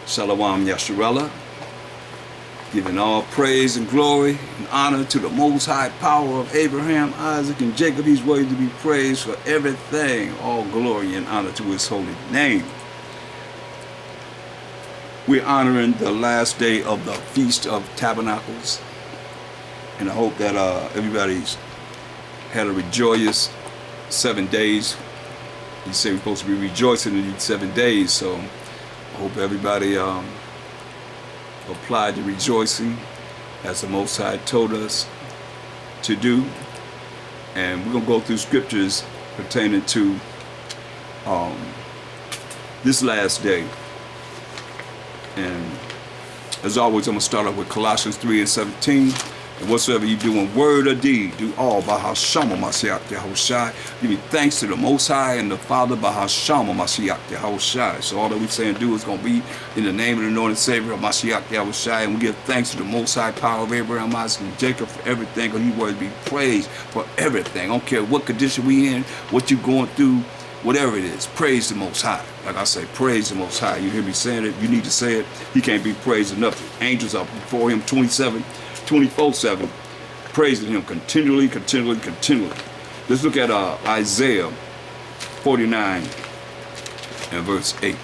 Shalom Yasharella, giving all praise and glory and honor to the Most High power of Abraham, Isaac, and Jacob. He's worthy to be praised for everything. All glory and honor to his holy name. We're honoring the last day of the Feast of Tabernacles, and I hope that everybody's had a rejoicous 7 days. He said we're supposed to be rejoicing in these 7 days, so I hope everybody applied the rejoicing as the Most High told us to do. And we're going to go through scriptures pertaining to this last day. And as always, I'm going to start off with Colossians 3:17. And whatsoever you do in word or deed, do all by Hashem Mashiach Yahushai. Give me thanks to the Most High and the Father by Hashem Mashiach Yahushai. So all that we say and do is going to be in the name of the Lord and Savior of Mashiach Yahushai. And we give thanks to the Most High power of Abraham, Isaac, and Jacob for everything. Because He worthy to be praised for everything. I don't care what condition we in, what you're going through, whatever it is. Praise the Most High. Like I say, praise the Most High. You hear me saying it? You need to say it. He can't be praised enough. Angels are before Him 24/7, praising Him continually. Let's look at Isaiah 49 and verse 8.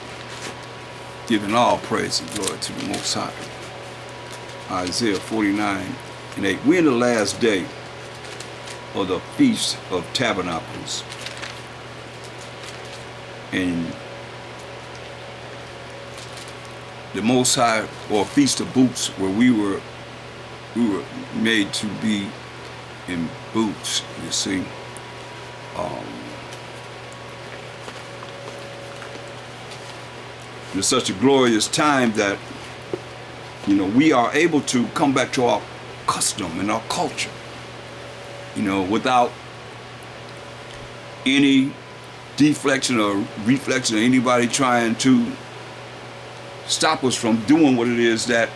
Giving all praise and glory to the Most High. Isaiah 49:8. We're in the last day of the Feast of Tabernacles. And the Most High, or Feast of Booths, where we were made to be in booths, you see. It's such a glorious time that, you know, we are able to come back to our custom and our culture, you know, without any deflection or reflection of anybody trying to stop us from doing what it is that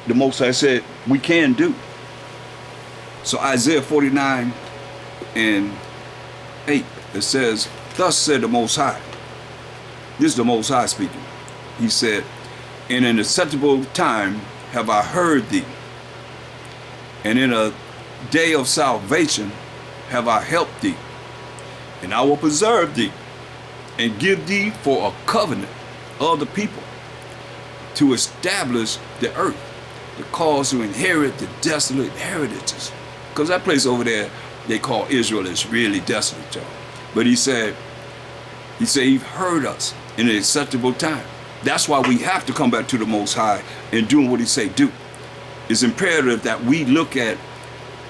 the Most High said we can do. So Isaiah 49:8, it says, thus said the Most High. This is the Most High speaking. He said, in an acceptable time have I heard thee, and in a day of salvation have I helped thee, and I will preserve thee, and give thee for a covenant of the people, to establish the earth, the cause to inherit the desolate heritages. Because that place over there they call Israel is really desolate, y'all. But he said He heard us in an acceptable time. That's why we have to come back to the Most High and doing what He say do. It's imperative that we look at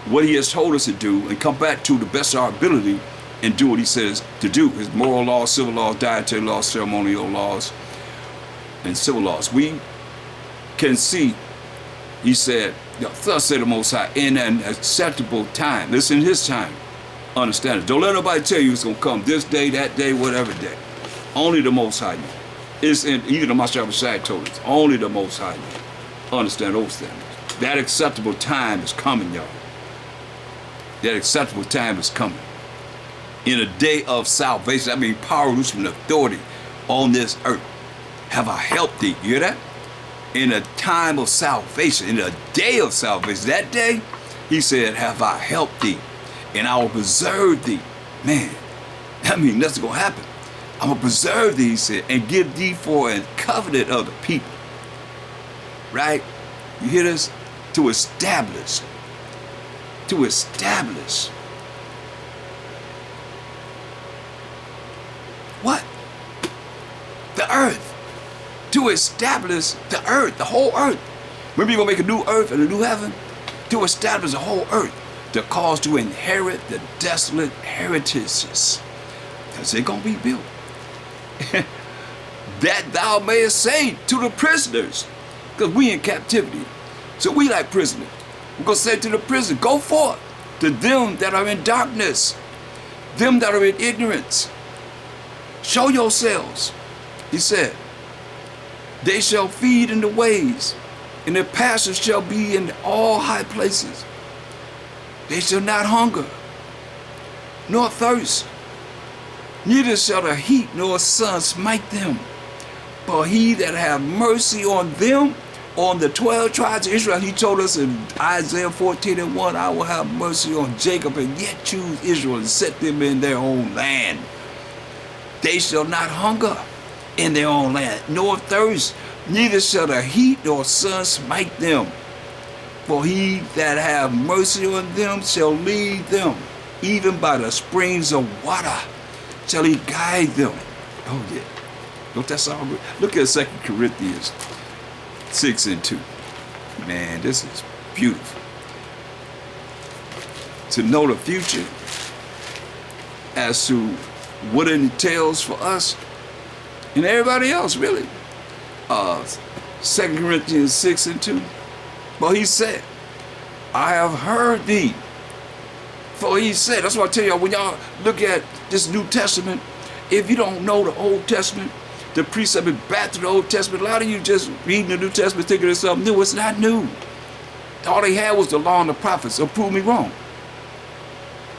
what He has told us to do and come back to the best of our ability and do what He says to do. His moral laws, civil laws, dietary laws, ceremonial laws, and civil laws. We can see, He said, thus said the Most High, in an acceptable time. This in His time. Understand it. Don't let nobody tell you it's going to come this day, that day, whatever day. Only the Most High knows. It's in, even the Mashiach told us, only the Most High knows. Understand those things. That acceptable time is coming, y'all. That acceptable time is coming. In a day of salvation, I mean power, roots, and authority on this earth. Have I helped thee? You hear that? In a time of salvation, in a day of salvation. That day, He said, have I helped thee, and I will preserve thee. Man, I mean, that's going to happen. I'm going to preserve thee, He said, and give thee for a covenant of the people. Right? You hear this? To establish. To establish. What? The earth. To establish the earth, the whole earth. Remember, you're going to make a new earth and a new heaven? To establish the whole earth. The cause to inherit the desolate heritages. Because they're going to be built. That thou mayest say to the prisoners. Because we in captivity. So we like prisoners. We're going to say to the prison, go forth. To them that are in darkness. Them that are in ignorance. Show yourselves. He said, they shall feed in the ways, and their pastures shall be in all high places. They shall not hunger, nor thirst, neither shall the heat nor sun smite them. But he that have mercy on them, on the 12 tribes of Israel, he told us in Isaiah 14:1, I will have mercy on Jacob and yet choose Israel and set them in their own land. They shall not hunger in their own land, nor thirst, neither shall the heat nor sun smite them. For he that have mercy on them shall lead them, even by the springs of water shall he guide them. Oh yeah. Don't that sound good? Look at 2 Corinthians 6:2. Man, this is beautiful. To know the future as to what it entails for us and everybody else, really. 2 Corinthians 6:2. But he said, I have heard thee. For he said, that's what I tell y'all, when y'all look at this New Testament, if you don't know the Old Testament, the precept is back to the Old Testament. A lot of you just reading the New Testament thinking it's something new. It's not new. All they had was the law and the prophets. So prove me wrong.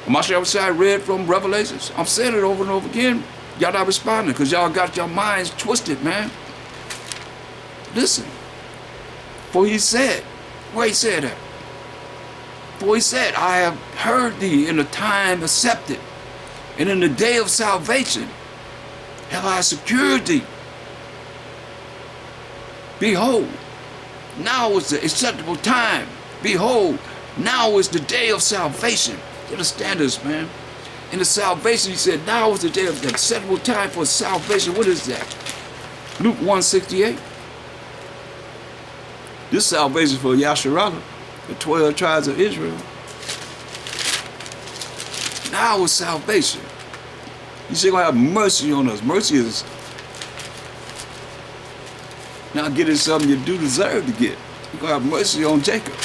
Mashiach read from Revelations. I'm saying it over and over again. Y'all not responding because y'all got your minds twisted, man. Listen. For he said, where he said that? For he said, I have heard thee in the time accepted, and in the day of salvation have I secured thee. Behold, now is the acceptable time. Behold, now is the day of salvation. You understand this, man? In the salvation, he said, now is the day of the acceptable time for salvation. What is that? Luke 1:68. This salvation for Yasharallah, the 12 tribes of Israel. Now is salvation. He said, gonna have mercy on us. Mercy is not getting something you do deserve to get. You're gonna have mercy on Jacob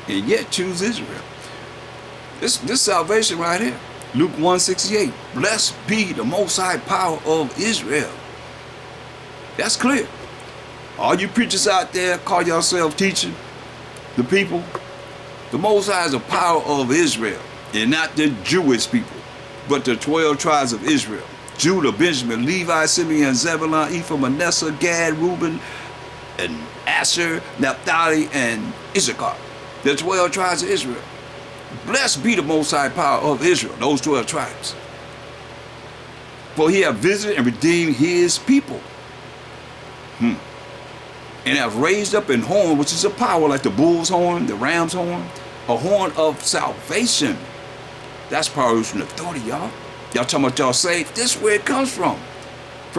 and yet choose Israel. This salvation right here. Luke 1:68. Blessed be the Most High power of Israel. That's clear. All you preachers out there call yourself teaching the people. The Most High is the power of Israel, and not the Jewish people, but the 12 tribes of Israel. Judah, Benjamin, Levi, Simeon, Zebulun, Ephraim, Manasseh, Gad, Reuben, and Asher, Naphtali, and Issachar. The 12 tribes of Israel. Blessed be the Most High power of Israel, those 12 tribes. For he hath visited and redeemed his people. And have raised up an horn, which is a power like the bull's horn, the ram's horn, a horn of salvation. That's power and authority, y'all. Y'all talking about y'all saved? This is where it comes from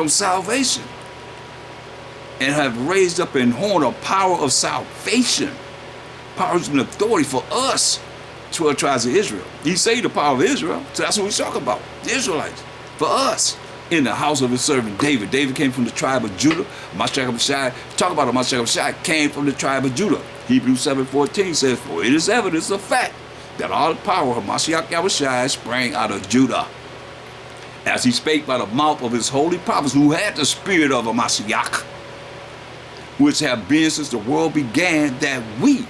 salvation. And have raised up an horn of power of salvation. Power and authority for us, 12 tribes of Israel. He say the power of Israel, so that's what we're talking about. The Israelites. For us. In the house of his servant David. David came from the tribe of Judah. Mashiach, talk about it, Mashiach came from the tribe of Judah. Hebrews 7:14 says, for it is evidence of fact that all the power of Mashiach Yahushua sprang out of Judah. As he spake by the mouth of his holy prophets, who had the spirit of a Mashiach, which have been since the world began, that we,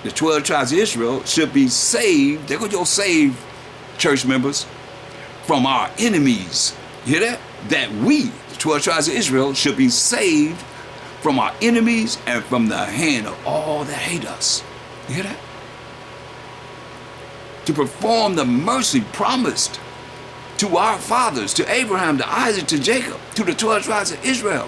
the 12 tribes of Israel, should be saved. They're going to save, church members, from our enemies. You hear that? That we, the 12 tribes of Israel, should be saved from our enemies and from the hand of all that hate us. You hear that? To perform the mercy promised to our fathers, to Abraham, to Isaac, to Jacob, to the 12 tribes of Israel,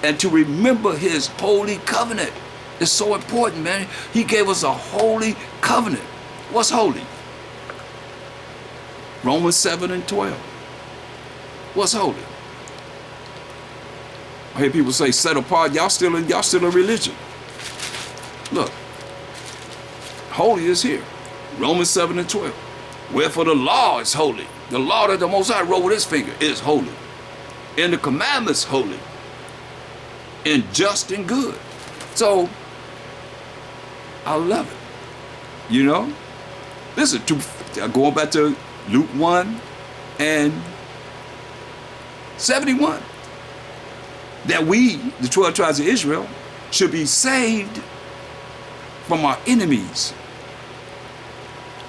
and to remember his holy covenant. It's so important, man. He gave us a holy covenant. What's holy? Romans 7:12. What's holy? I hear people say set apart. Y'all still in religion. Look, holy is here. Romans 7:12. Wherefore the law is holy. The law that the Most High wrote with his finger is holy. And the commandments holy. And just and good. So I love it. You know? Listen, going back to Luke 1:71, that we, the 12 tribes of Israel, should be saved from our enemies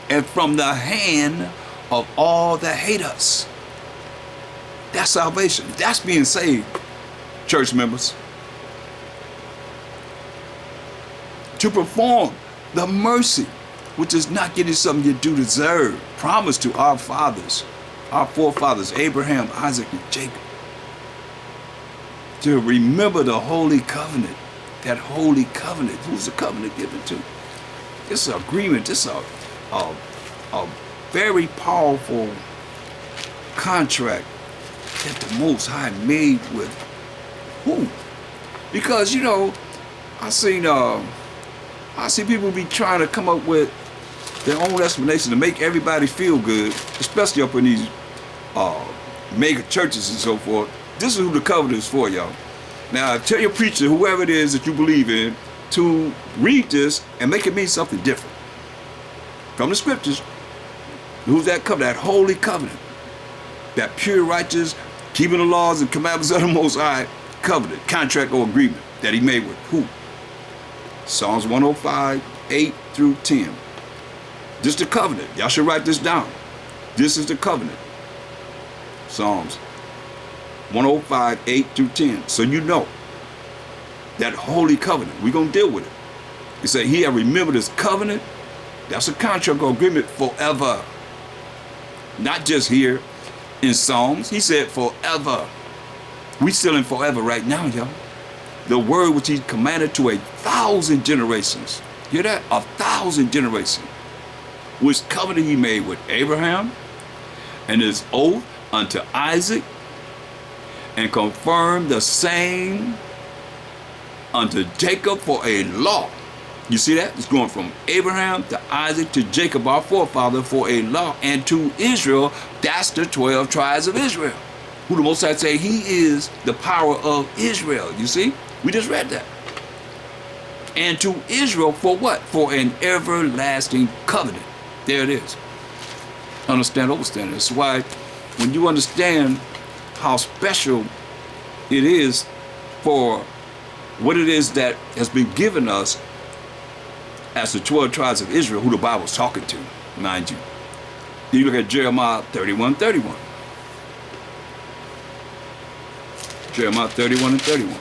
and from the hand of all that hate us. That's salvation. That's being saved, church members. to perform the mercy, which is not getting something you do deserve, promised to our fathers, our forefathers, Abraham, Isaac, and Jacob. To remember the holy covenant, that holy covenant. Who's the covenant given to? This is an agreement. This is a very powerful contract that the Most High made with who? Because, you know, I see people be trying to come up with their own explanation to make everybody feel good, especially up in these mega churches and so forth. This is who the covenant is for, y'all. Now, tell your preacher, whoever it is that you believe in, to read this and make it mean something different. From the scriptures, who's that covenant? That holy covenant. That pure, righteous, keeping the laws and commandments of the Most High covenant, contract or agreement that he made with who? Psalms 105, 8 through 10. This is the covenant. Y'all should write this down. This is the covenant. Psalms 105, 8 through 10. So you know that holy covenant. We're going to deal with it. He said he had remembered his covenant. That's a contract or agreement forever. Not just here in Psalms. He said forever. We still in forever right now, y'all. The word which he commanded to 1,000 generations. Hear that? 1,000 generations. Which covenant he made with Abraham and his oath unto Isaac, and confirmed the same unto Jacob for a law. You see that? It's going from Abraham to Isaac to Jacob, our forefather, for a law, and to Israel. That's the 12 tribes of Israel, who the Most High say he is the power of Israel. You see? We just read that. And to Israel for what? For an everlasting covenant. There it is. Understand, overstand. That's why when you understand how special it is for what it is that has been given us as the 12 tribes of Israel, who the Bible's talking to, mind you. Then you look at Jeremiah 31:31. Jeremiah 31 and 31.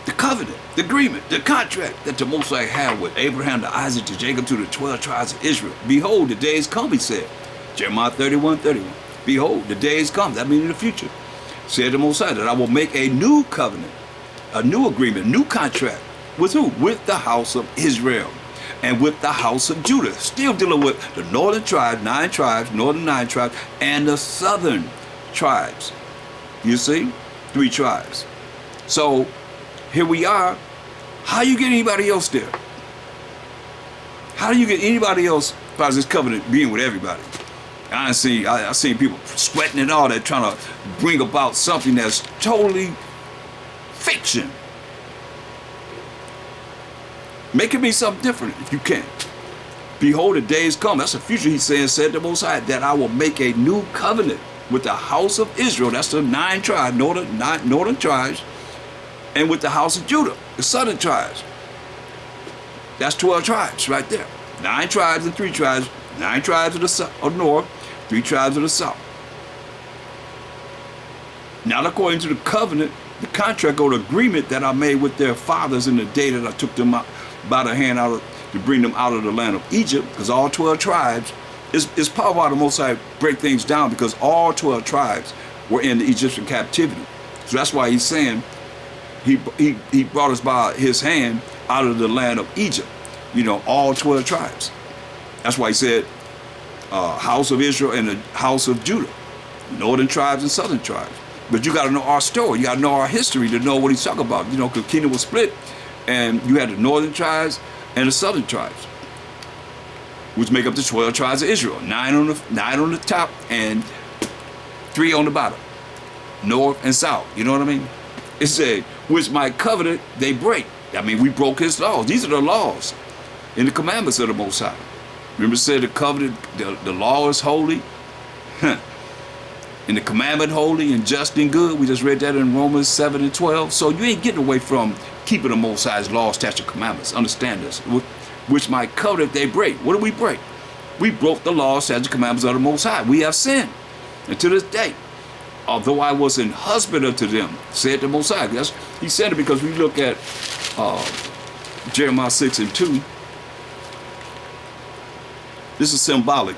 The covenant, the agreement, the contract that the Most High had with Abraham to Isaac to Jacob to the 12 tribes of Israel. Behold, the days come, he said. Jeremiah 31:31. Behold, the days come, that means in the future, said the Most High, that I will make a new covenant, a new agreement, new contract. With who? With the house of Israel and with the house of Judah. Still dealing with the northern tribes, 9 tribes, northern 9 tribes, and the southern tribes. You see? 3 tribes. So here we are. How you get anybody else there? How do you get anybody else by this covenant being with everybody? I seen people sweating and all that, trying to bring about something that's totally fiction. Make it mean something different if you can. Behold, the days come. That's the future, he's saying, said the Most High, that I will make a new covenant with the house of Israel. That's the 9 tribes, northern tribes, and with the house of Judah, the southern tribes. That's 12 tribes right there. 9 tribes and 3 tribes. 9 tribes of the north, 3 tribes of the south. Not according to the covenant, the contract or the agreement that I made with their fathers in the day that I took them out by the hand to bring them out of the land of Egypt, because all 12 tribes, it's part of why the Most High break things down, because all 12 tribes were in the Egyptian captivity. So that's why he's saying he brought us by his hand out of the land of Egypt. You know, all 12 tribes. That's why he said house of Israel and the house of Judah, northern tribes and southern tribes. But you got to know our story. You got to know our history to know what he's talking about. You know, because the kingdom was split, and you had the northern tribes and the southern tribes, which make up the 12 tribes of Israel. 9 on the top and 3 on the bottom, north and south. You know what I mean? It said, which my covenant they break. I mean, we broke his laws. These are the laws and the commandments of the Most High. Remember, it said the covenant, the law is holy. And the commandment holy and just and good. We just read that in Romans 7 and 12. So you ain't getting away from keeping the Most High's laws, statutes, commandments. Understand this. Which my covenant they break. What did we break? We broke the laws, statutes, commandments of the Most High. We have sinned. And to this day, although I was an husband unto them, said the Most High. He said it because we look at Jeremiah 6:2. This is symbolic.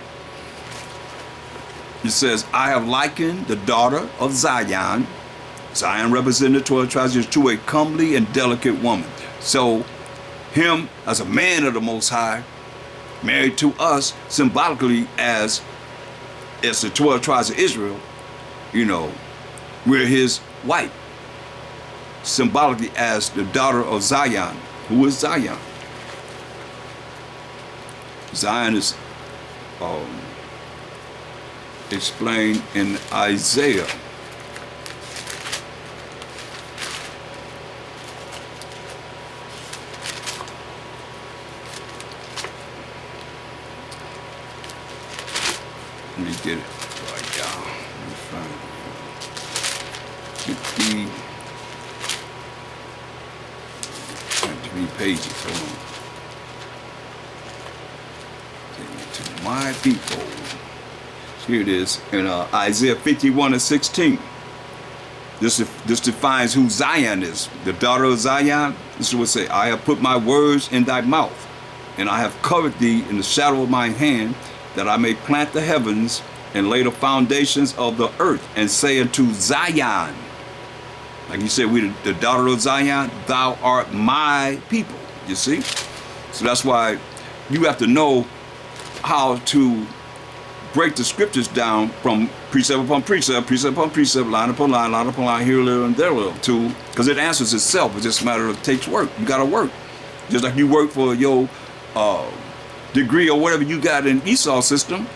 It says, I have likened the daughter of Zion, Zion representing the 12 tribes, to a comely and delicate woman. So him as a man of the Most High, married to us symbolically as the 12 tribes of Israel, we're his wife. Symbolically as the daughter of Zion. Who is Zion? Zion is explained in Isaiah. Let me get it right down. Let me find it. 53 pages. Hold on. Take me to my people. Here it is in Isaiah 51:16. This defines who Zion is. The daughter of Zion. This is what it say. I have put my words in thy mouth, and I have covered thee in the shadow of my hand, that I may plant the heavens and lay the foundations of the earth, and say unto Zion, like you said, we the daughter of Zion, thou art my people. You see? So that's why you have to know how to break the scriptures down from precept upon precept, precept upon precept, line upon line, here a little and there a little, too, because it answers itself. It's just a matter of it takes work. You got to work. Just like you work for your degree or whatever you got in Esau's system,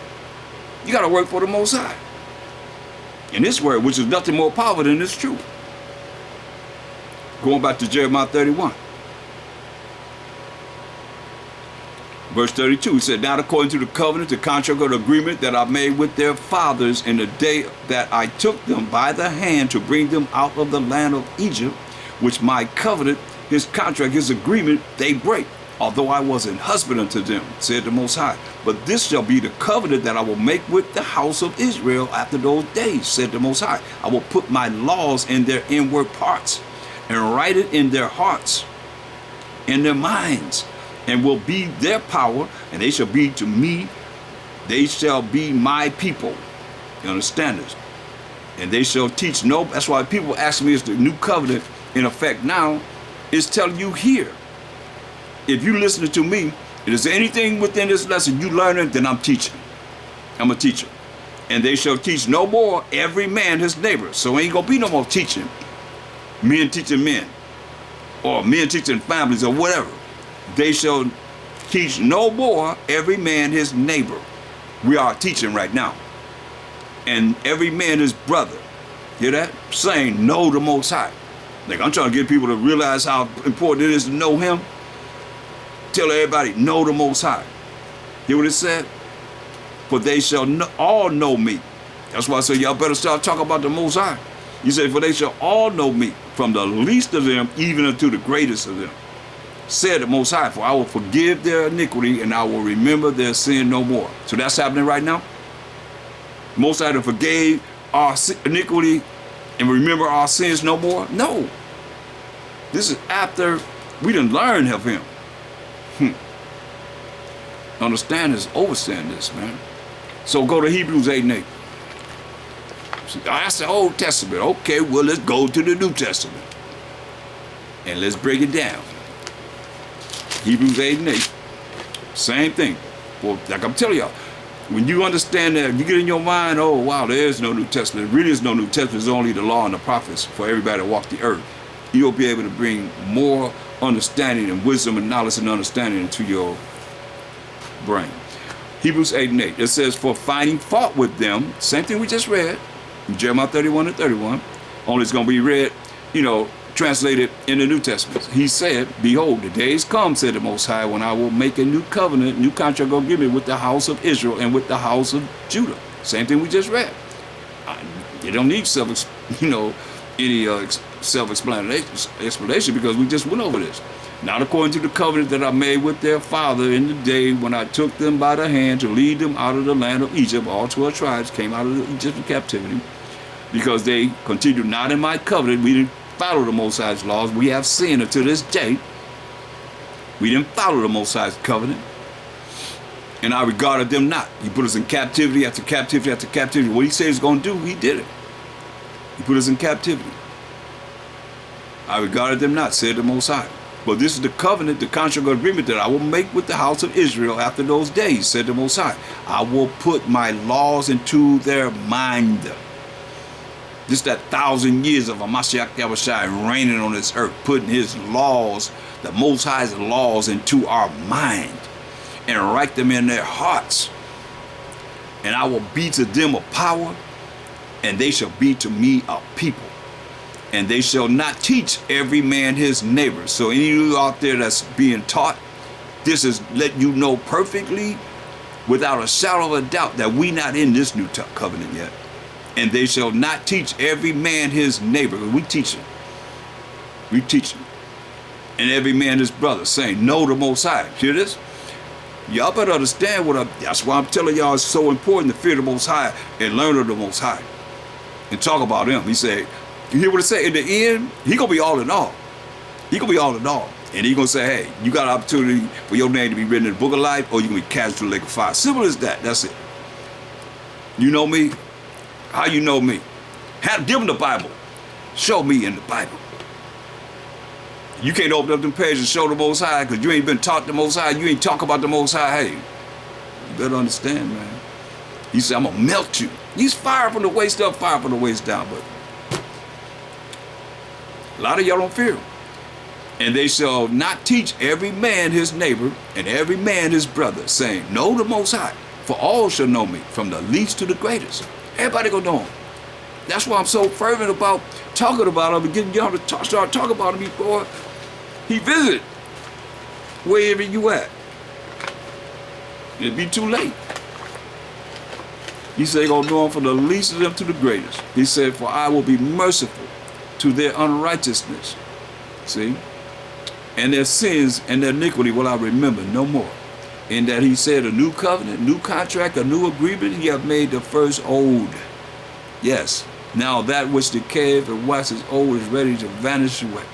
you got to work for the Most High. In this word, which is nothing more powerful than this truth. Going back to Jeremiah 31. Verse 32, he said, now according to the covenant, the contract or the agreement that I made with their fathers in the day that I took them by the hand to bring them out of the land of Egypt, which my covenant, his contract, his agreement, they break. Although I was an husband unto them, said the Most High. But this shall be the covenant that I will make with the house of Israel after those days, said the Most High. I will put my laws in their inward parts, and write it in their hearts, in their minds, and will be their power, and they shall be to me, they shall be my people. You understand this? And they shall teach that's why people ask me, is the new covenant in effect now? Is telling you here. If you listening to me, if there's anything within this lesson you learning, then I'm teaching. I'm a teacher. And they shall teach no more every man his neighbor. So ain't gonna be no more teaching. Men teaching men. Or men teaching families or whatever. They shall teach no more every man his neighbor. We are teaching right now. And every man his brother. Hear that? Saying know the Most High. Like I'm trying to get people to realize how important it is to know him. Tell everybody, know the Most High. Hear what it said? For they shall all know me. That's why I say y'all better start talking about the Most High. You say, for they shall all know me, from the least of them even unto the greatest of them. Said the Most High, for I will forgive their iniquity and I will remember their sin no more. So that's happening right now. The Most High forgave our iniquity and remember our sins no more? No. This is after we done learned of him. Understand this, overstand this, man. So go to Hebrews 8:8. That's the Old Testament. Okay, well, let's go to the New Testament. And let's break it down. Hebrews 8:8. Same thing. Well, like I'm telling y'all, when you understand that, you get in your mind, oh, wow, there is no New Testament. There really is no New Testament. It's only the law and the prophets for everybody to walk the earth. You'll be able to bring more understanding and wisdom and knowledge and understanding into your brain. Hebrews 8:8. It says, for finding fault with them, same thing we just read, Jeremiah 31:31, only it's going to be read, translated in the New Testament. He said, behold, the days come, said the Most High, when I will make a new covenant, new contract of agreement with the house of Israel and with the house of Judah. Same thing we just read. You don't need any self-explanation because we just went over this. Not according to the covenant that I made with their father in the day when I took them by the hand to lead them out of the land of Egypt. All 12 tribes came out of the Egyptian captivity because they continued not in my covenant. We didn't follow the Most High's laws. We have sinned until this day. We didn't follow the Most High's covenant. And I regarded them not. He put us in captivity after captivity after captivity. What he said he's going to do, he did it. He put us in captivity. I regarded them not, said the Most High. But this is the covenant, the contract agreement that I will make with the house of Israel after those days, said the Most High. I will put my laws into their mind. This is that 1,000 years of Mashiach Yahushua reigning on this earth, putting his laws, the Most High's laws, into our mind and write them in their hearts. And I will be to them a power, and they shall be to me a people. And they shall not teach every man his neighbor. So any of you out there that's being taught, this is let you know perfectly, without a shadow of a doubt, that we not in this new covenant yet. And they shall not teach every man his neighbor. We teach him. We teach him. And every man his brother, saying, know the Most High. Hear this? Y'all better understand that's why I'm telling y'all it's so important to fear the Most High and learn of the Most High. And talk about him. He said, you hear what it say? In the end, he gonna be all in all. He gonna be all in all. And he gonna say, hey, you got an opportunity for your name to be written in the book of life, or you gonna be cast to the lake of fire. Simple as that. That's it. You know me? How you know me? Give them the Bible. Show me in the Bible. You can't open up them pages and show the Most High because you ain't been taught the Most High. You ain't talk about the Most High. Hey, you better understand, man. He said, I'm gonna melt you. He's fire from the waist up, fire from the waist down, but a lot of y'all don't fear him. And they shall not teach every man his neighbor and every man his brother, saying, know the Most High, for all shall know me, from the least to the greatest. Everybody gonna know him. That's why I'm so fervent about talking about him and getting y'all to start talking about him before he visit wherever you at. It'd be too late. He said, gonna know him from the least of them to the greatest. He said, for I will be merciful to their unrighteousness. See? And their sins and their iniquity will I remember no more. In that he said, a new covenant, new contract, a new agreement, he have made the first old. Yes. Now that which decayeth and waxes old is ready to vanish away.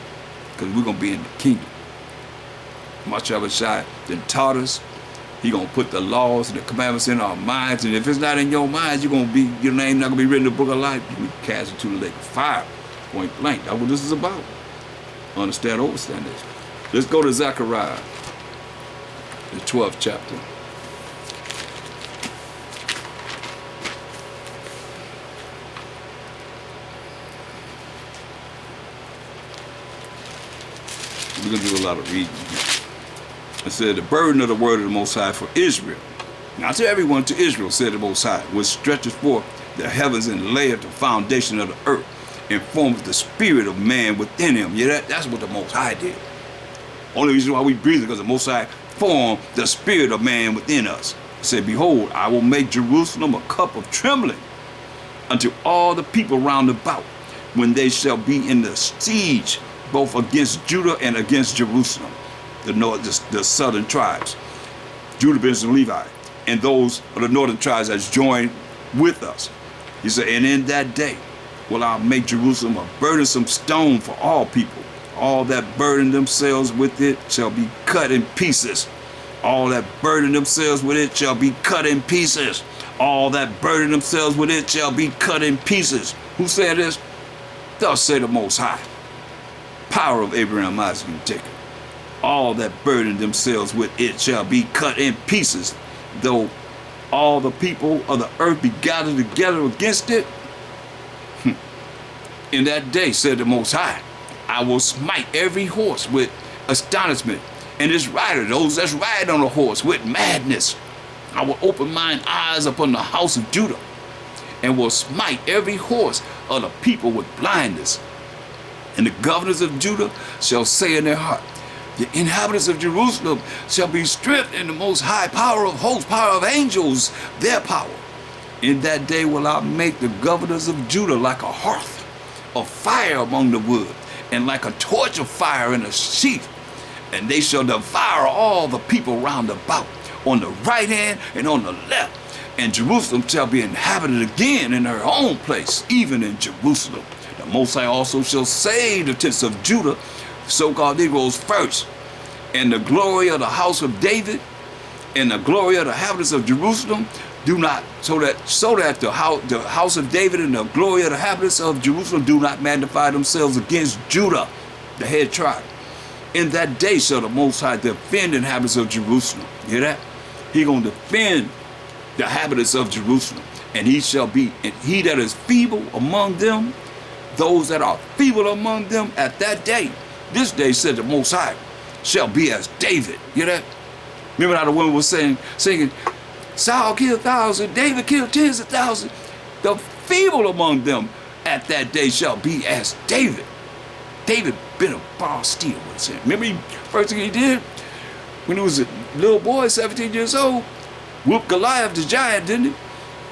Because we're going to be in the kingdom. Mashiach then taught us. He going to put the laws and the commandments in our minds. And if it's not in your minds, your name not going to be written in the book of life. You'll be cast into the lake of fire. Point blank. That's what this is about. Understand, overstand this. Let's go to Zechariah, the 12th chapter. We're going to do a lot of reading here. It said, the burden of the word of the Most High for Israel. Not to everyone, to Israel, said the Most High, which stretches forth the heavens and layeth the foundation of the earth, and forms the spirit of man within him. Yeah, that's what the Most High did. Only reason why we breathe is because the Most High formed the spirit of man within us. He said, behold, I will make Jerusalem a cup of trembling unto all the people round about, when they shall be in the siege, both against Judah and against Jerusalem, the southern tribes, Judah, Benjamin, and Levi, and those of the northern tribes that's joined with us. He said, and in that day will I make Jerusalem a burdensome stone for all people. All that burden themselves with it shall be cut in pieces. All that burden themselves with it shall be cut in pieces. All that burden themselves with it shall be cut in pieces. Who said this? Thus say the Most High. Power of Abraham, Isaac, and Jacob. All that burden themselves with it shall be cut in pieces. Though all the people of the earth be gathered together against it. In that day, said the Most High, I will smite every horse with astonishment, and its rider, those that's riding on a horse, with madness. I will open mine eyes upon the house of Judah, and will smite every horse of the people with blindness. And the governors of Judah shall say in their heart, the inhabitants of Jerusalem shall be strengthened in the Most High power of hosts, power of angels, their power. In that day will I make the governors of Judah like a hearth of fire among the wood, and like a torch of fire in a sheath. And they shall devour all the people round about, on the right hand and on the left. And Jerusalem shall be inhabited again in her own place, even in Jerusalem. The Most High also shall save the tents of Judah, so-called Negroes first, and the glory of the house of David and the glory of the inhabitants of Jerusalem do not, so that the house of David and the glory of the inhabitants of Jerusalem do not magnify themselves against Judah, the head tribe. In that day shall the Most High defend the inhabitants of Jerusalem. You hear that? He gonna defend the inhabitants of Jerusalem. And he shall be, and he that is feeble among them, those that are feeble among them at that day, this day said the Most High, shall be as David. You hear that? Remember how the woman was singing, Saul killed thousands, David killed tens of thousands. The feeble among them at that day shall be as David. David bit a bar of steel with his hand. Remember, first thing he did when he was a little boy, 17 years old, whooped Goliath the giant, didn't he?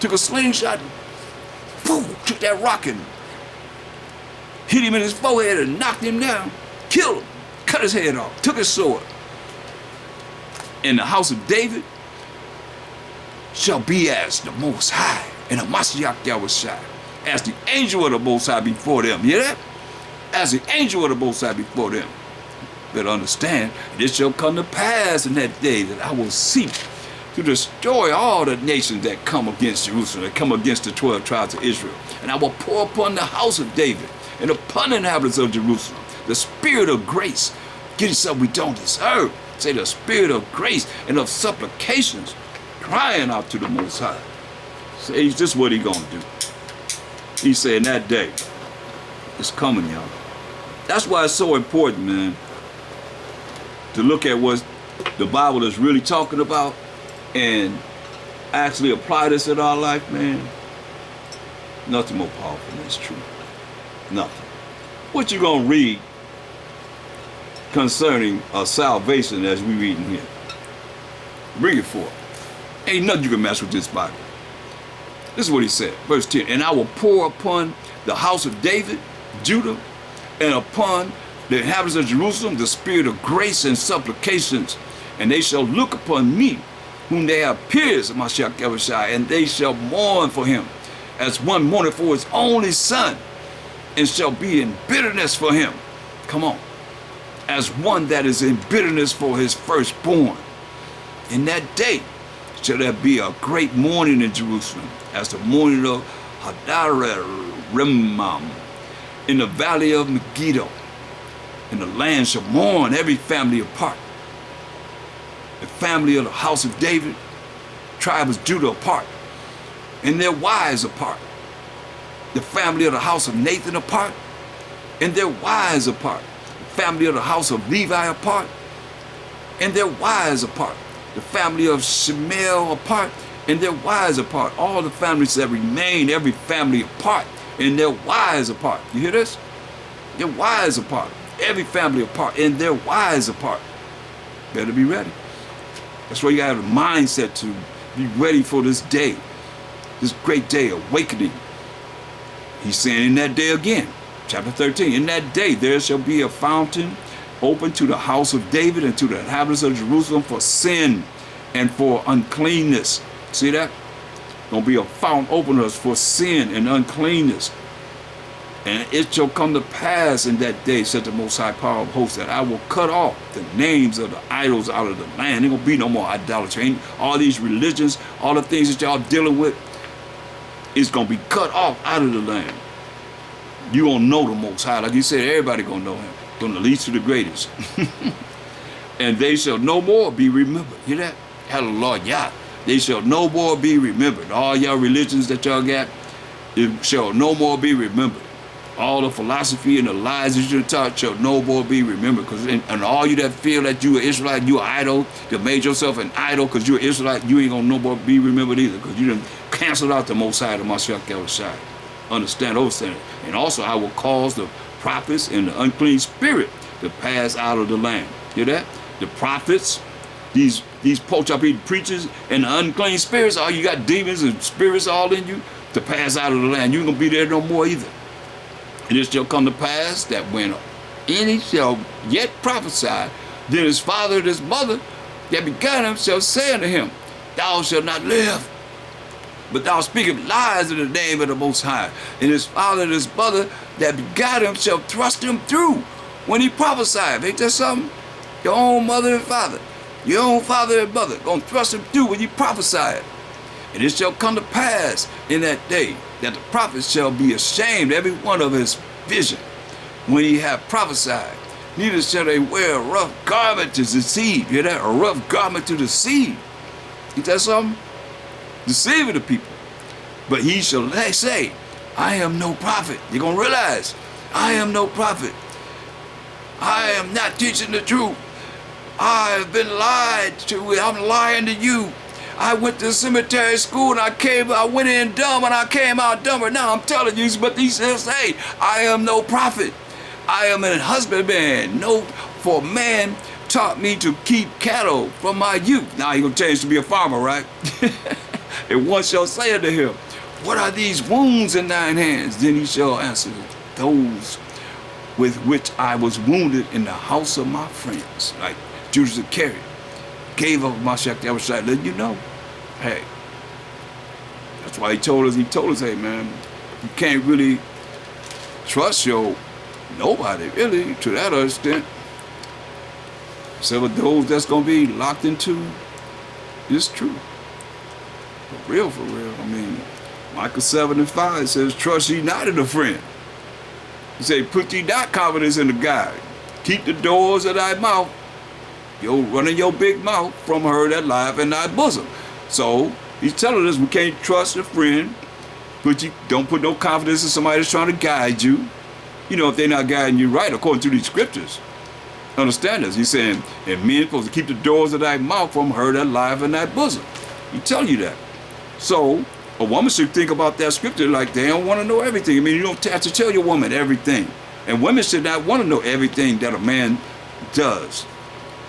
Took a slingshot, boom, took that rock and hit him in his forehead and knocked him down, killed him, cut his head off, took his sword. In the house of David shall be as the Most High, and the Mashiach Yahushua, as the angel of the Most High before them. You hear that? As the angel of the Most High before them. Better understand, this shall come to pass in that day that I will seek to destroy all the nations that come against Jerusalem, that come against the 12 tribes of Israel. And I will pour upon the house of David and upon the inhabitants of Jerusalem the spirit of grace, getting something we don't deserve. Say the spirit of grace and of supplications, crying out to the Most High. Say, this is what he gonna do. He said, in that day, it's coming, y'all. That's why it's so important, man, to look at what the Bible is really talking about and actually apply this in our life, man. Nothing more powerful than this truth. Nothing. What you gonna read concerning salvation as we read in here? Bring it forth. Ain't nothing you can mess with this Bible. This is what he said, verse 10. And I will pour upon the house of David, Judah, and upon the inhabitants of Jerusalem the spirit of grace and supplications, and they shall look upon me, whom they have pierced, Mashiach Yahushua, and they shall mourn for him, as one mourneth for his only son, and shall be in bitterness for him. Come on. As one that is in bitterness for his firstborn. In that day shall there be a great mourning in Jerusalem, as the mourning of Hadar-Rimmam in the valley of Megiddo. And the land shall mourn, every family apart. The family of the house of David, tribe of Judah apart, and their wives apart. The family of the house of Nathan apart, and their wives apart. The family of the house of Levi apart, and their wives apart. The family of Shemuel apart, and their wives apart. All the families that remain, every family apart, and their wives apart. You hear this? Their wives apart. Every family apart, and their wives apart. Better be ready. That's why you gotta have a mindset to be ready for this day, this great day, awakening. He's saying in that day again, chapter 13, in that day there shall be a fountain open to the house of David and to the inhabitants of Jerusalem for sin and for uncleanness. See that? Gonna be a fountain openers for sin and uncleanness. And it shall come to pass in that day, said the Most High Power of hosts, that I will cut off the names of the idols out of the land. There gonna be no more idolatry. Ain't all these religions, all the things that y'all dealing with, is gonna be cut off out of the land. You gonna know the Most High. Like you said, everybody gonna know him. From the least to the greatest. And they shall no more be remembered. Hear that? Hallelujah. They shall no more be remembered. All y'all religions that y'all got, it shall no more be remembered. All the philosophy and the lies that you taught shall no more be remembered. Because and all you that feel that you an Israelite, you an idol, that made yourself an idol because you're an Israelite, you ain't gonna no more be remembered either. Because you done canceled out the Most High, the Mashiach Yahushua. Understand, overstand it. And also I will cause the prophets and the unclean spirit to pass out of the land. Hear that? The prophets, these poach-up-eating preachers, and the unclean spirits, all you got demons and spirits all in you to pass out of the land. You ain't gonna be there no more either. And it shall come to pass that when any shall yet prophesy, then his father and his mother that begat him shall say unto him, thou shalt not live, but thou speakest lies in the name of the Most High. And his father and his mother that begat him shall thrust him through when he prophesied. Ain't that something? Your own mother and father, your own father and mother, gonna thrust him through when you prophesy. And it shall come to pass in that day that the prophet shall be ashamed, every one of his vision, when he have prophesied. Neither shall they wear a rough garment to deceive. Hear that? A rough garment to deceive. Ain't that something? Deceiving the people. But he shall say, I am no prophet. You're going to realize, I am no prophet. I am not teaching the truth. I have been lied to. I'm lying to you. I went to cemetery school and I went in dumb and I came out dumber. Now I'm telling you, but he says, hey, I am no prophet. I am an husbandman. No, for man taught me to keep cattle from my youth. Now he's going to change to be a farmer, right? And one shall say unto him, what are these wounds in thine hands? Then he shall answer, those with which I was wounded in the house of my friends. Like Judas Iscariot gave up my shack the other side, letting you know, hey, that's why he told us, hey man, you can't really trust your nobody really to that extent. Except for those that's gonna be locked into this truth. For real, for real. I mean, Micah 7:5 says, trust ye not in a friend. He said, put ye not confidence in the guide. Keep the doors of thy mouth, running your big mouth from her that lieth in thy bosom. So he's telling us we can't trust a friend, but you don't put no confidence in somebody that's trying to guide you. You know, if they're not guiding you right according to these scriptures. Understand this. He's saying, and men supposed to keep the doors of thy mouth from her that lieth in thy bosom. He tell you that. So a woman should think about that scripture like they don't want to know everything. I mean, you don't have to tell your woman everything. And women should not want to know everything that a man does.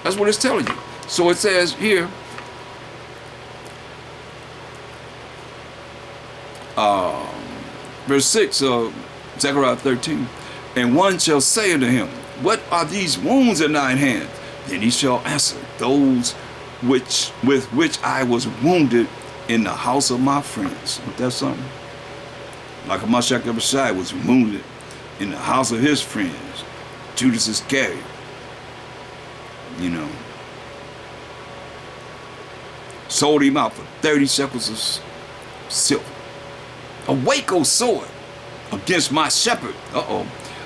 That's what it's telling you. So it says here, verse 6 of Zechariah 13, and one shall say unto him, what are these wounds in thine hand? Then he shall answer, those with which I was wounded in the house of my friends. Ain't that something? Like Mashiach Abishai was wounded in the house of his friends. Judas Iscariot. You know. Sold him out for 30 shekels of silver. Awake, O sword, against my shepherd.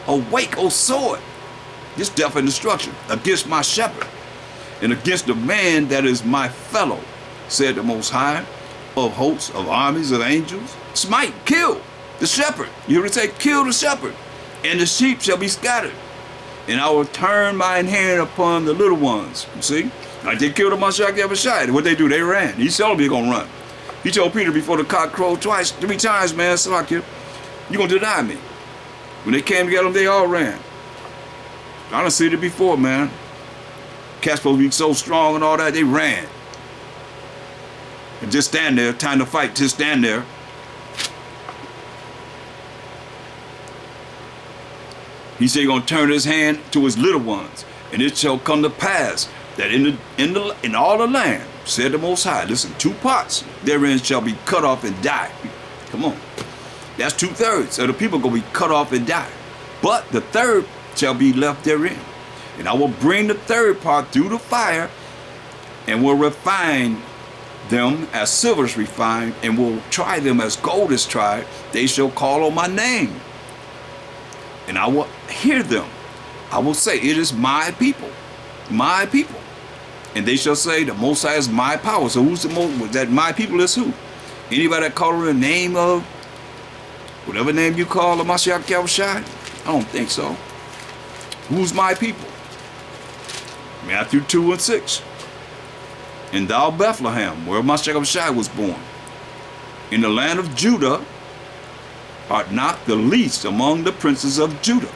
Awake, O sword. This death and destruction against my shepherd and against the man that is my fellow, said the Most High of hosts, of armies, of angels. Smite, kill the shepherd. You hear it say, kill the shepherd, and the sheep shall be scattered. And I will turn mine hand upon the little ones. You see? Like they killed Mashiach Abishai. What they do? They ran. He told them they're going to run. He told Peter before the cock crowed 3 times, man, Salakia, you're going to deny me. When they came to get him, they all ran. I done seen it before, man. Cats supposed to be so strong and all that, they ran. And just stand there, time to fight, just stand there. He said he's going to turn his hand to his little ones, and it shall come to pass that in all the land, said the Most High, listen, 2 parts therein shall be cut off and die. Come on. That's 2/3 of the people going to be cut off and die. But the third shall be left therein. And I will bring the third part through the fire and will refine them as silver is refined and will try them as gold is tried. They shall call on my name. And I will hear them. I will say, it is my people. My people. And they shall say, the Most High is my power. So who's the most, that my people is who? Anybody that call on the name of, whatever name you call the Mashiach Abishai? I don't think so. Who's my people? Matthew 2:6. And thou Bethlehem, where Mashiach Abishai was born, in the land of Judah, art not the least among the princes of Judah.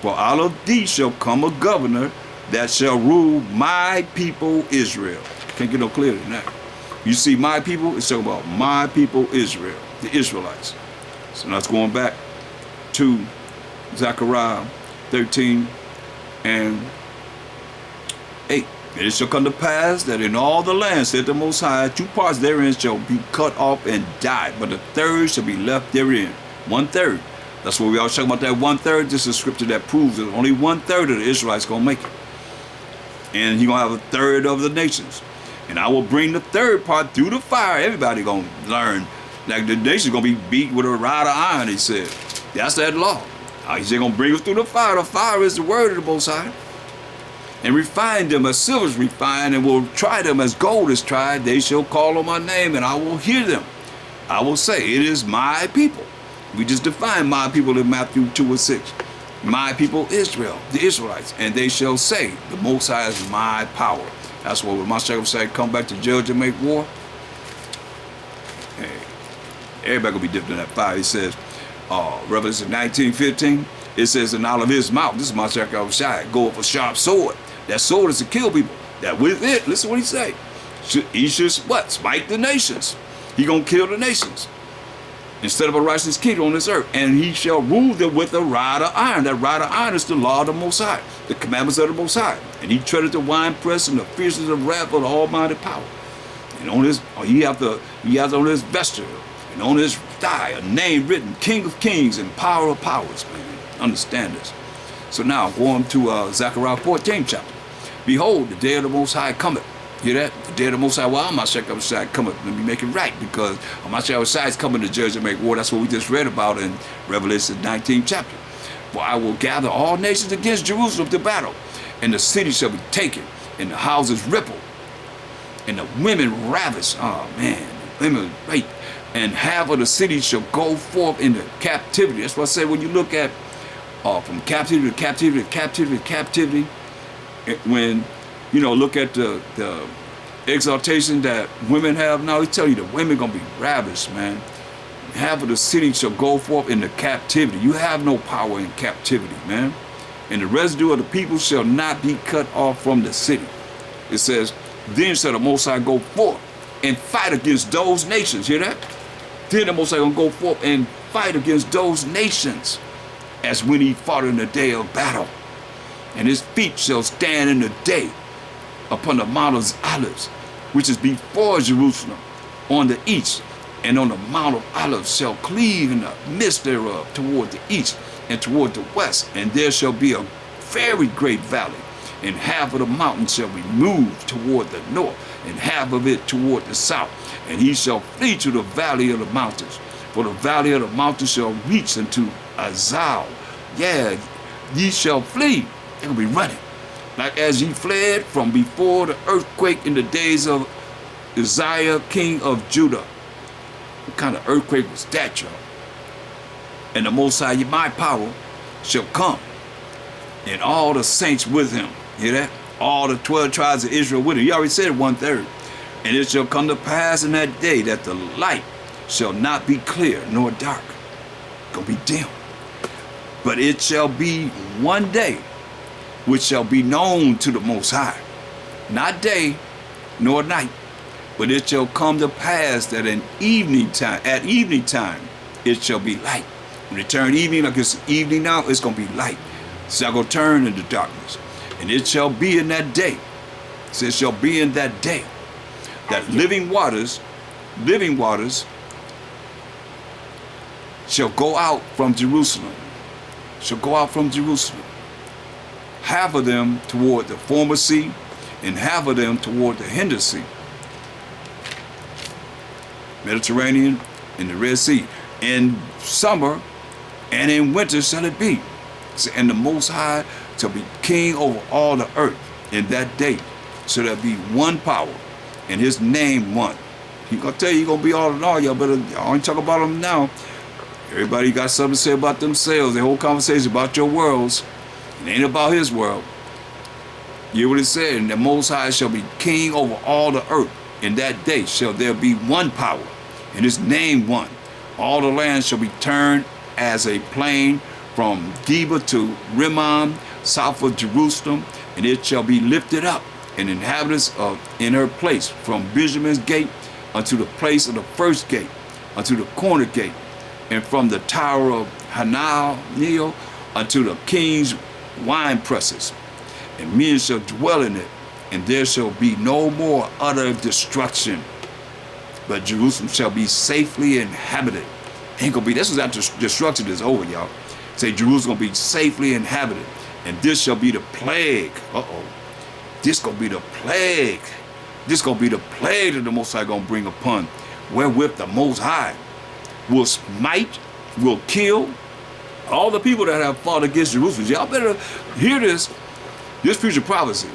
For out of thee shall come a governor that shall rule my people Israel. Can't get no clearer than that. You see my people, it's talking about my people Israel, the Israelites. So now it's going back to Zechariah 13 and 8. And it shall come to pass that in all the land, said the Most High, 2 parts therein shall be cut off and die, but the third shall be left therein. 1/3. That's what we always talk about, that 1/3. This is a scripture that proves that only 1/3 of the Israelites gonna make it. And he gonna have a third of the nations. And I will bring the third part through the fire. Everybody gonna learn. Like the nation's gonna be beat with a rod of iron, he said. That's that law. He's just gonna bring us through the fire. The fire is the word of the Most High. And refine them as silver is refined, and will try them as gold is tried. They shall call on my name, and I will hear them. I will say, it is my people. We just define my people in Matthew 2:6. My people Israel, the Israelites, and they shall say, the Most High is my power. That's what when Mashiach said, come back to judge and make war. Hey, everybody gonna be dipped in that fire. He says, Revelation 19:15, it says, and out of his mouth, this is Mashiach goeth a sharp sword. That sword is to kill people. That with it, listen what he say. He should what? Smite the nations. He gonna kill the nations. Instead of a righteous king on this earth. And he shall rule them with a rod of iron. That rod of iron is the law of the Most High, the commandments of the Most High. And he treaded the winepress and the fierceness of wrath of the almighty power. And on his, he has on his vesture and on his thigh a name written, King of Kings and Power of Powers, man. Understand this. So now going to Zechariah 14 chapter. Behold, the day of the Most High cometh. Hear that? The day of the Most High, well, Mashiach cometh. Let me make it right, because Mashiach is coming to judge and make war. That's what we just read about in Revelation 19 chapter. For I will gather all nations against Jerusalem to battle, and the city shall be taken, and the houses rippled, and the women ravished. Oh man, women raped, and half of the city shall go forth into captivity. That's what I say when you look at from captivity to captivity to captivity to captivity. When you know, look at the exaltation that women have now. He tell you the women gonna be ravished, man. Half of the city shall go forth into captivity. You have no power in captivity, man. And the residue of the people shall not be cut off from the city. It says, then shall the Most High go forth and fight against those nations. Hear that? Then the Most High gonna go forth and fight against those nations, as when he fought in the day of battle. And his feet shall stand in the day upon the Mount of Olives, which is before Jerusalem, on the east, and on the Mount of Olives shall cleave in the midst thereof toward the east and toward the west, and there shall be a very great valley, and half of the mountain shall be moved toward the north, and half of it toward the south, and he shall flee to the valley of the mountains, for the valley of the mountains shall reach unto Azal. Yeah, ye shall flee. They're gonna be running. Like as ye fled from before the earthquake in the days of Uzziah, king of Judah. What kind of earthquake was that, y'all? And the Most High, my power, shall come, and all the saints with him. Hear that? All the 12 tribes of Israel with him. He already said 1/3. And it shall come to pass in that day that the light shall not be clear nor dark. Gonna be dim. But it shall be one day which shall be known to the Most High, not day nor night, but it shall come to pass that at evening time it shall be light. When it turn evening, like it's evening now, it's gonna be light. It's not gonna turn into darkness. And it shall be in that day, it shall be in that day, that living waters shall go out from Jerusalem, half of them toward the former sea, and half of them toward the hinder sea, Mediterranean and the Red Sea. In summer and in winter shall it be. And the Most High shall be king over all the earth. In that day shall there be one power, and his name one. He gonna tell you, he gonna be all in all. Y'all ain't talk about him now. Everybody got something to say about themselves. The whole conversation about your worlds. It ain't about his world. You hear what it said? And the Most High shall be king over all the earth. In that day shall there be one power, and his name one. All the land shall be turned as a plain from Geba to Rimmon, south of Jerusalem, and it shall be lifted up, and inhabitants in her place, from Benjamin's gate unto the place of the first gate, unto the corner gate, and from the tower of Hananiel unto the king's wine presses, and men shall dwell in it, and there shall be no more utter destruction, but Jerusalem shall be safely inhabited. Ain't gonna be, this is after destruction is over, y'all. Say Jerusalem gonna be safely inhabited, and this shall be the plague. this gonna be the plague. This gonna be the plague that the Most High gonna bring upon, wherewith the Most High will smite, will kill all the people that have fought against Jerusalem. Y'all better hear this future prophecy.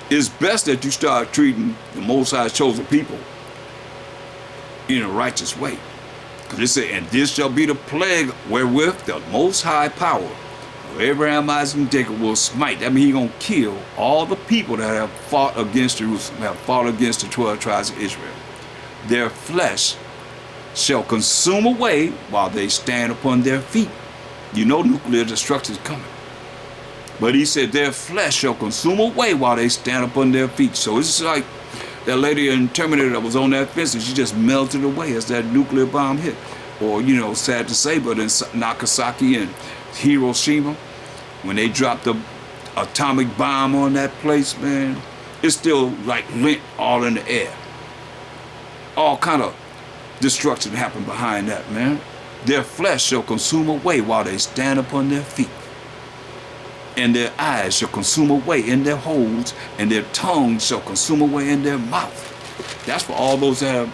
It's best that you start treating the Most High's chosen people in a righteous way. Because it said, and this shall be the plague wherewith the Most High power of Abraham, Isaac, and Jacob will smite. That means he's going to kill all the people that have fought against Jerusalem, have fought against the 12 tribes of Israel. Their flesh shall consume away while they stand upon their feet. You know nuclear destruction is coming. But he said their flesh shall consume away while they stand upon their feet. So it's like that lady in Terminator that was on that fence and she just melted away as that nuclear bomb hit. Or, you know, sad to say, but in Nagasaki and Hiroshima, when they dropped the atomic bomb on that place, man, it's still like lint all in the air. All kind of destruction happened behind that, man. Their flesh shall consume away while they stand upon their feet. And their eyes shall consume away in their holes, and their tongue shall consume away in their mouth. That's for all those that have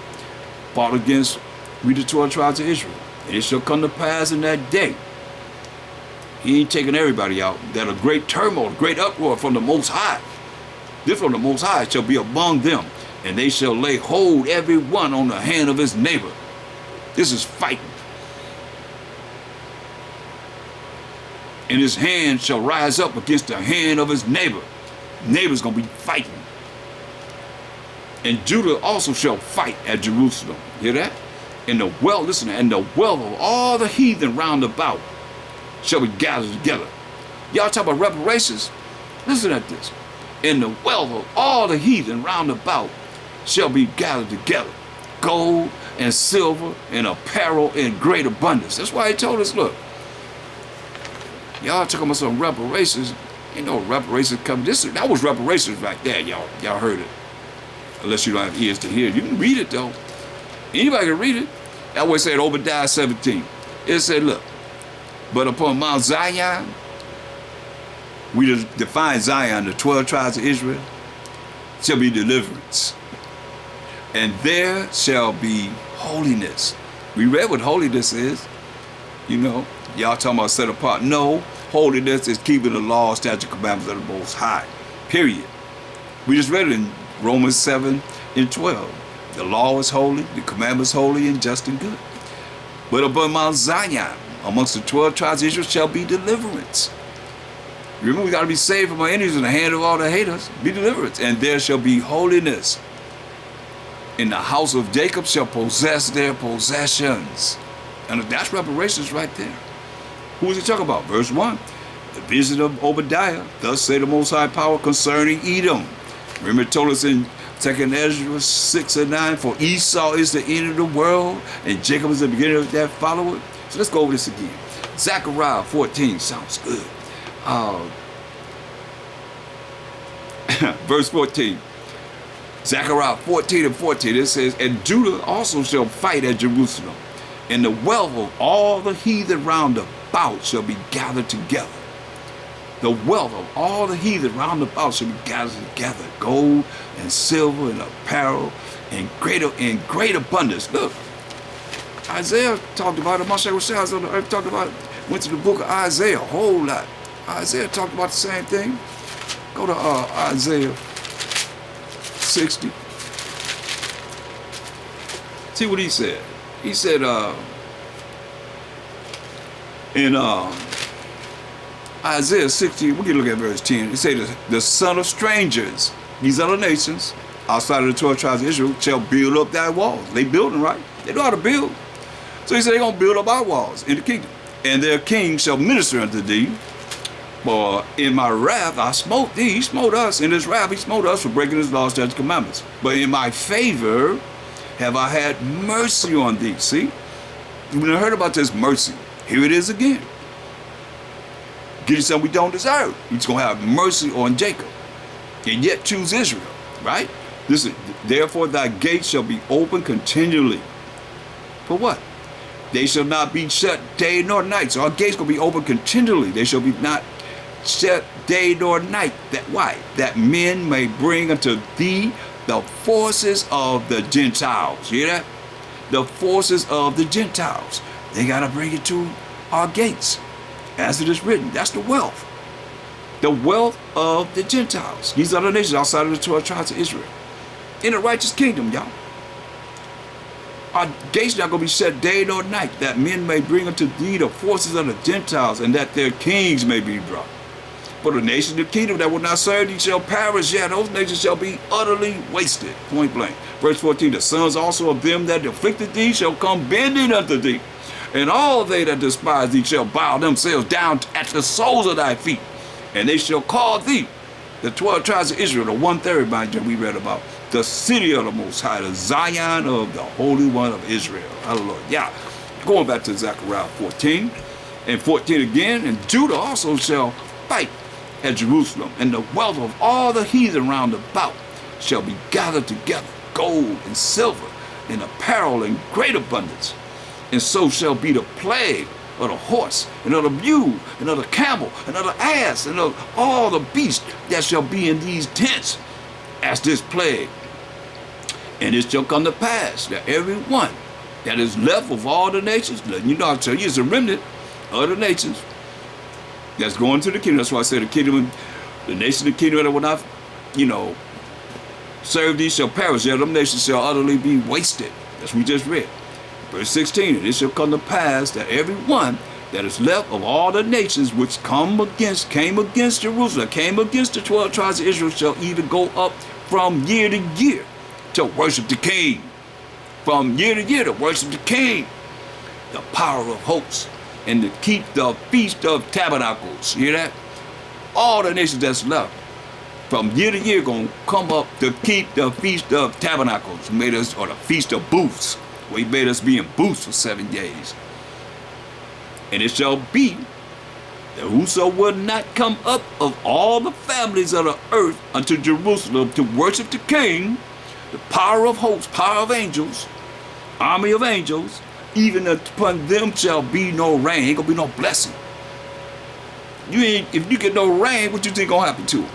fought against the 12 tribes of Israel. And it shall come to pass in that day. He ain't taking everybody out. That a great turmoil, great uproar from the Most High. This from the Most High shall be among them, and they shall lay hold every one on the hand of his neighbor. This is fighting. And his hand shall rise up against the hand of his neighbor. Neighbor's gonna be fighting. And Judah also shall fight at Jerusalem. Hear that? And the wealth, listen, and the wealth of all the heathen round about shall be gathered together. Y'all talk about reparations. Listen at this. And the wealth of all the heathen round about shall be gathered together. Gold and silver and apparel in great abundance. That's why he told us, look, y'all talking about some reparations. Ain't no reparations coming. That was reparations right there, y'all. Y'all heard it. Unless you don't have ears to hear it. You can read it, though. Anybody can read it. That way it said Obadiah 17. It said, look, but upon Mount Zion, we define Zion, the 12 tribes of Israel, shall be deliverance. And there shall be holiness. We read what holiness is. You know, y'all talking about set apart. No, holiness is keeping the law, statute, commandments of the Most High. Period. We just read it in Romans 7 and 12. The law is holy, the commandment is holy and just and good. But upon Mount Zion, amongst the 12 tribes of Israel, shall be deliverance. Remember, we got to be saved from our enemies in the hand of all the haters. Be deliverance. And there shall be holiness. And the house of Jacob shall possess their possessions. And that's reparations right there. Who is he talking about? Verse 1. The vision of Obadiah. Thus say the Most High power concerning Edom. Remember it told us in 2nd Ezra 6 and 9, for Esau is the end of the world, and Jacob is the beginning of that follower. So let's go over this again. Zechariah 14 sounds good. Verse 14. Zechariah 14 and 14, it says, and Judah also shall fight at Jerusalem, and the wealth of all the heathen round about shall be gathered together. The wealth of all the heathen round about shall be gathered together. Gold and silver and apparel in great abundance. Look, Isaiah talked about it. Moshe was on the earth talked about it. Went to the book of Isaiah a whole lot. Isaiah talked about the same thing. Go to Isaiah 60. See what he said. He said in Isaiah 60, we can look at verse 10. He said, the son of strangers, these other nations, outside of the 12 tribes of Israel, shall build up thy walls. They building, right? They know how to build. So he said, they're going to build up our walls in the kingdom. And their king shall minister unto thee. For in my wrath I smote thee. He smote us. In his wrath he smote us for breaking his laws, statutes, commandments. But in my favor have I had mercy on thee. See? You've heard about this mercy. Here it is again. Get you something we don't deserve. He's going to have mercy on Jacob. And yet choose Israel. Right? Listen, therefore thy gates shall be open continually. For what? They shall not be shut day nor night. So our gates will be open continually. They shall be not set day nor night. That why? That men may bring unto thee the forces of the Gentiles. You hear that? The forces of the Gentiles. They got to bring it to our gates. As it is written, that's the wealth. The wealth of the Gentiles. These are the nations outside of the 12 tribes of Israel. In a righteous kingdom, y'all. Our gates not going to be shut day nor night, that men may bring unto thee the forces of the Gentiles, and that their kings may be brought. For the nations of the kingdom that will not serve thee shall perish, yet those nations shall be utterly wasted. Point blank. Verse 14, the sons also of them that afflicted thee shall come bending unto thee, and all they that despise thee shall bow themselves down at the soles of thy feet, and they shall call thee, the 12 tribes of Israel, the 1/3, mind you, we read about, the city of the Most High, the Zion of the Holy One of Israel. Hallelujah. Yeah. Going back to Zechariah 14 and 14 again, and Judah also shall fight at Jerusalem, and the wealth of all the heathen round about shall be gathered together, gold and silver and apparel in great abundance. And so shall be the plague of the horse, and of the mule, and of the camel, and of the ass, and of all the beasts that shall be in these tents, as this plague. And it shall come to pass that every one that is left of all the nations, you know, I'll tell you, it's a remnant of the nations that's going to the kingdom. That's why I said the kingdom, the nation of the kingdom that will not, you know, serve thee shall perish. Yeah, them nations shall utterly be wasted. That's what we just read. Verse 16, and it shall come to pass that every one that is left of all the nations which came against Jerusalem, came against the 12 tribes of Israel, shall even go up from year to year to worship the King. From year to year to worship the King. The power of hosts, and to keep the feast of tabernacles. You hear that? All the nations that's left from year to year gonna come up to keep the feast of tabernacles. Made us, or the feast of booths. Where he made us be in booths for 7 days. And it shall be that whoso will not come up of all the families of the earth unto Jerusalem to worship the King, the power of hosts, power of angels, army of angels, even upon them shall be no rain. Ain't gonna be no blessing. If you get no rain, what you think gonna happen to them?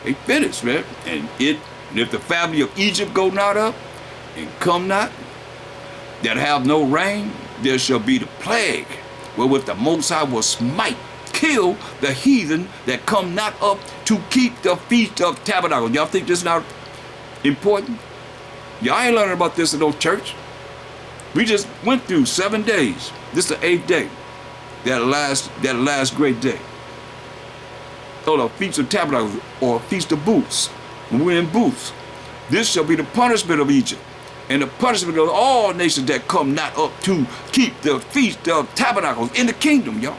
They finished, man. And if the family of Egypt go not up and come not, that have no rain, there shall be the plague, wherewith the Most High will smite, kill the heathen that come not up to keep the feast of tabernacles. Y'all think this is not important? Y'all ain't learning about this in no church. We just went through 7 days. This is the 8th day. That last great day. So the feast of tabernacles, or feast of booths. When we're in booths, this shall be the punishment of Egypt, and the punishment of all nations that come not up to keep the feast of tabernacles in the kingdom, y'all.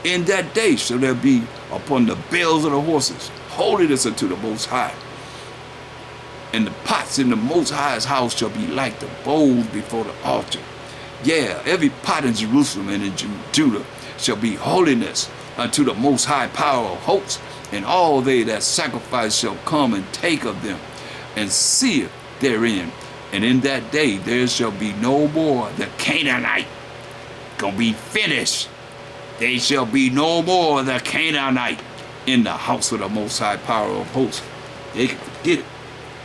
In that day shall there be upon the bells of the horses holiness unto the Most High. And the pots in the Most High's house shall be like the bowls before the altar. Yeah, every pot in Jerusalem and in Judah shall be holiness unto the Most High power of hosts, and all they that sacrifice shall come and take of them, and see it therein. And in that day there shall be no more the Canaanite. Gonna be finished. There shall be no more the Canaanite in the house of the Most High power of hosts. They can forget it.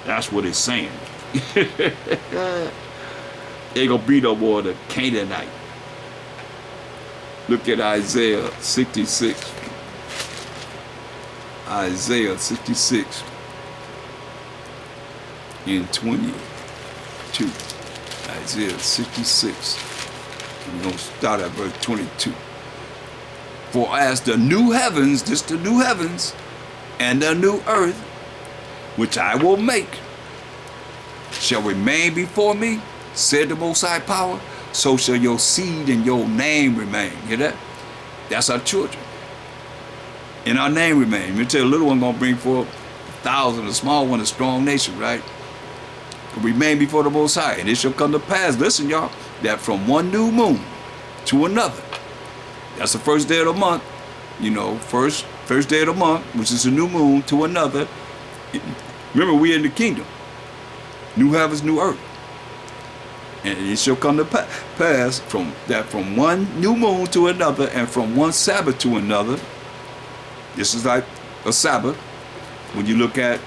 That's what it's saying. Ain't gonna be no more the Canaanite. Look at Isaiah 66. Isaiah 66 in 22. Isaiah 66. We're gonna start at verse 22. For as the new heavens, this the new heavens, and the new earth, which I will make, shall remain before me, said the Most High power, so shall your seed and your name remain. Hear that? That's our children. And our name remain. Let me tell you, a little one gonna bring forth 1,000, a small one, a strong nation, right? Remain before the Most High. And it shall come to pass, listen y'all, that from one new moon to another, that's the first day of the month, you know, first day of the month, which is a new moon, to another. Remember, we're in the kingdom. New heavens, new earth. And it shall come to pass from one new moon to another, and from one Sabbath to another, This is like a Sabbath. When you look at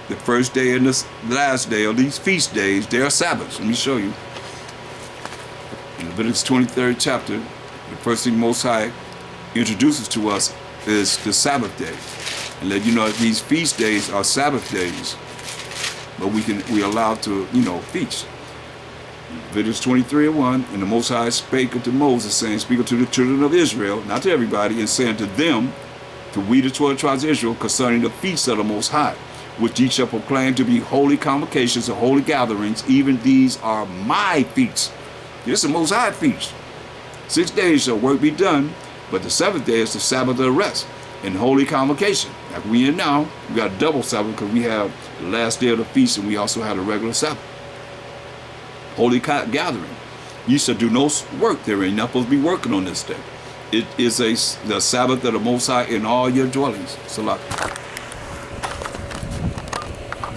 the first day and the last day of these feast days, they are Sabbaths. Let me show you. In Leviticus 23rd chapter, the first thing Most High introduces to us is the Sabbath day. And let you know that these feast days are Sabbath days. But we are allowed to, feast. Leviticus 23:1, and the Most High spake unto Moses, saying, speak unto the children of Israel, not to everybody, and saying to them, to we the 12 tribes of Israel, concerning the feasts of the Most High, which ye shall proclaim to be holy convocations or holy gatherings, even these are my feasts. This is the Most High feast. 6 days shall work be done, but the 7th day is the Sabbath of rest and holy convocation. Like we in now, we got a double Sabbath because we have the last day of the feast and we also have a regular Sabbath. Holy gathering. Ye shall do no work therein. You're not supposed to be working on this day. It is the Sabbath of the Most High in all your dwellings. Salah.